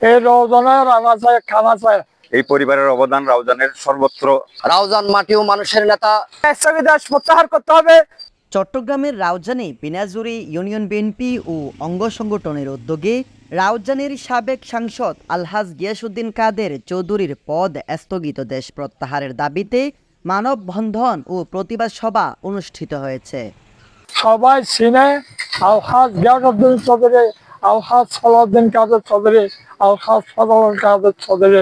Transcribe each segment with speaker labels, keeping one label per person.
Speaker 1: এই রওজানের আনাচে খানাচে
Speaker 2: এই পরিবারের অবদান রাউজানের সর্বত্র।
Speaker 3: রাউজান মাটি ও মানুষের নেতা
Speaker 1: স্থগিতাদেশ প্রত্যাহার করতে হবে।
Speaker 4: চট্টগ্রামের রাউজানে বিনাজুরি ইউনিয়ন বিএনপি ও অঙ্গ সংগঠনের উদ্যোগে রাউজানের সাবেক সাংসদ আলহাজ গিয়াসউদ্দিন কাদের চৌধুরীর পদ স্থগিতাদেশ প্রত্যাহারের দাবিতে মানববন্ধন ও প্রতিবাদ সভা অনুষ্ঠিত হয়েছে।
Speaker 1: সবাই চিনে আলহাজ গিয়াসউদ্দিন চৌধুরী, আলহাজ সালাউদ্দিন কাদের চৌধুরী, আলহাজ ফজলুল কাদের চৌধুরী।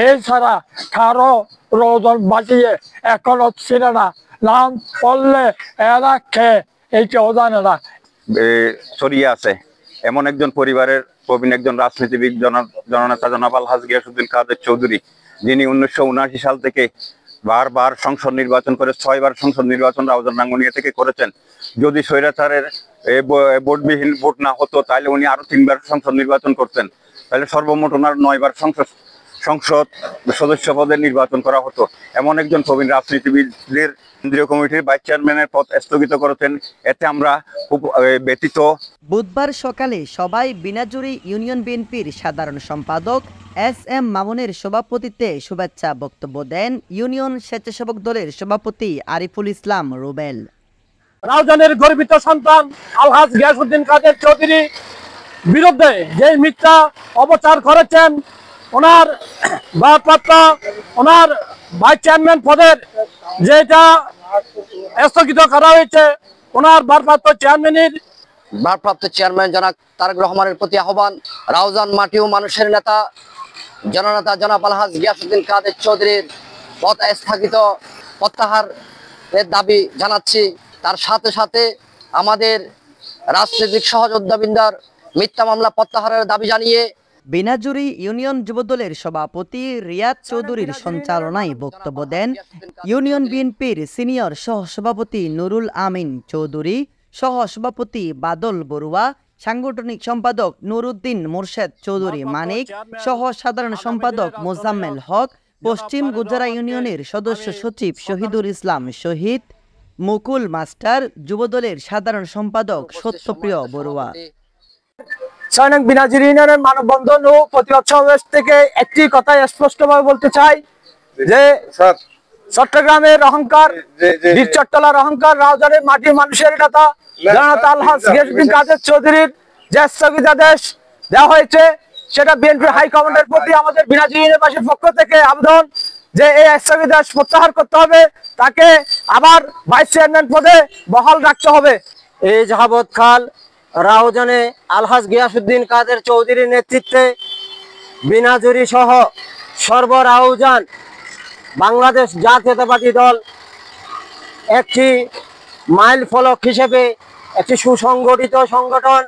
Speaker 1: এছাড়া কারো রওজান বাঁচিয়ে এখনো চিনে না, নাম পড়লে এরা খেয়ে এইটা জানে না।
Speaker 2: ছড়িয়ে আছে এমন একজন পরিবারের প্রবীণ একজন রাজনীতিবিদ জননেতা জনাব আলহাজ গিয়াসউদ্দিন কাদের চৌধুরী, যিনি 1979 সাল থেকে বারবার সংসদ নির্বাচন করে 6 বার সংসদ নির্বাচন রাউজান রাঙ্গুনিয়া থেকে করেছেন। যদি স্বৈরাচারের ভোটবিহীন ভোট না হতো তাহলে উনি আরো 3 বার সংসদ নির্বাচন করতেন, তাহলে সর্বমোট ওনার 9 বার সংসদ সদস্য পদে নির্বাচন করা হতো। এমন একজন প্রবীণ রাজনীতিবিদের কেন্দ্রীয় কমিটির ভাইস চেয়ারম্যানের পদ স্থগিত করেছেন, এতে আমরা খুব ব্যথিত।
Speaker 4: বুধবার সকালে সবাই বিনাজুরি ইউনিয়ন বিএনপির সাধারণ সম্পাদক SM মামুনের সভাপতিত্বে শুভেচ্ছা বক্তব্য দেন ইউনিয়ন স্বেচ্ছাসেবক দলের সভাপতি আরিফুল ইসলাম রুবেল।
Speaker 1: রাউজানের গর্বিত সন্তান আলহাজ গিয়াসউদ্দিন কাদের চৌধুরী বিরুদ্ধে যে মিথ্যা অপচার করেছেন, ওনার ভারপ্রাপ্ত ওনার ভাইস চেয়ারম্যান পদের যেটা স্থগিত করা হয়েছে, ওনার ভারপ্রাপ্ত
Speaker 3: চেয়ারম্যান জনাব তারেক রহমানের প্রতি আহ্বান, রাউজান মাটি ও মানুষের নেতা জননেতা জনাব আলহাজ গিয়াসউদ্দিন কাদের চৌধুরীর পদ স্থগিত প্রত্যাহারের দাবি জানাচ্ছি। তার সাথে সাথে আমাদের রাজনৈতিক সহযোদ্ধাবৃন্দার মিথ্যা মামলা প্রত্যাহারের দাবি জানিয়ে
Speaker 4: বিনাজুরি ইউনিয়ন যুবদলের সভাপতি রিয়াদ চৌধুরীর সঞ্চালনায় বক্তব্য দেন ইউনিয়ন বিএনপির সিনিয়র সহসভাপতি নুরুল আমিন চৌধুরী, সহসভাপতি বাদল বড়ুয়া, সাংগঠনিক সম্পাদক নুরুদ্দিন মোরশেদ চৌধুরী মানিক, সহ সাধারণ সম্পাদক মোজাম্মেল হক, পশ্চিম গুজরা ইউনিয়নের সদস্য সচিব শহীদুল ইসলাম শহীদ, মুকুল মাস্টার, যুবদলের সাধারণ সম্পাদক সত্যপ্রিয় বড়ুয়া।
Speaker 1: বিনাজুরি ইউনিয়নের মানববন্ধন ও প্রতিবাদ সমাবেশ থেকে একটি কথা স্পষ্টভাবে বলতে চাই যে চট্টগ্রামের অহংকার, চট্টলার অহংকার, রাউজানের মাটি মানুষের নেতা জননেতা আলহাজ গিয়াসউদ্দিন কাদের চৌধুরীর যে স্থগিতাদেশ দেওয়া হয়েছে, সেটা বিএনপি হাইকমান্ডের প্রতি আমাদের বিনাজুরি ইউনিয়নবাসীর পক্ষ থেকে আবেদন যে এই স্থগিতাদেশ প্রত্যাহার করতে হবে, তাকে আবার ভাইস চেয়ারম্যান পদে বহাল রাখতে হবে।
Speaker 5: এই যাবৎ কাল রাউজানে আলহাজ গিয়াসউদ্দিন কাদের চৌধুরীর নেতৃত্বে বিনাজুরি সহ সর্ব রাউজান বাংলাদেশ জাতীয়তাবাদী দল একটি মাইল ফলক হিসেবে একটি সুসংগঠিত সংগঠন।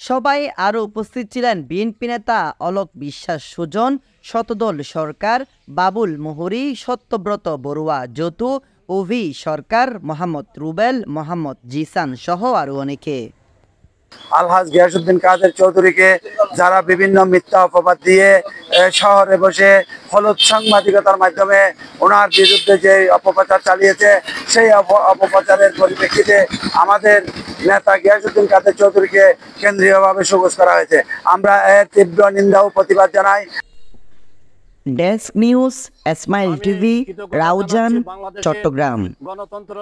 Speaker 4: সবাই আরও উপস্থিত ছিলেন বিএনপি নেতা অলোক বিশ্বাস সুজন, শতদল সরকার, বাবুল মোহরি, সত্যব্রত বড়ুয়া যতু, ওভি সরকার, মোহাম্মদ রুবেল, মোহাম্মদ জিসান সহ আরো অনেকে।
Speaker 6: আলহাজ গিয়াসউদ্দিন কাদের চৌধুরীকে যারা বিভিন্ন মিথ্যা অপবাদ দিয়ে শহরে বসে হলুদ সাংবাদিকতার মাধ্যমে ওনার বিরুদ্ধে যে অপপ্রচার চালিয়েছে, সেই অপপ্রচারের পরিপ্রেক্ষিতে আমাদের নেতা গিয়াসউদ্দিন কাদের চৌধুরীকে কেন্দ্রীয়ভাবে সবুজ করা হয়েছে। আমরা এর তীব্র নিন্দা ও প্রতিবাদ জানাই।
Speaker 4: Desk news, smile TV, Raozan, Chattogram.
Speaker 1: গণতন্ত্র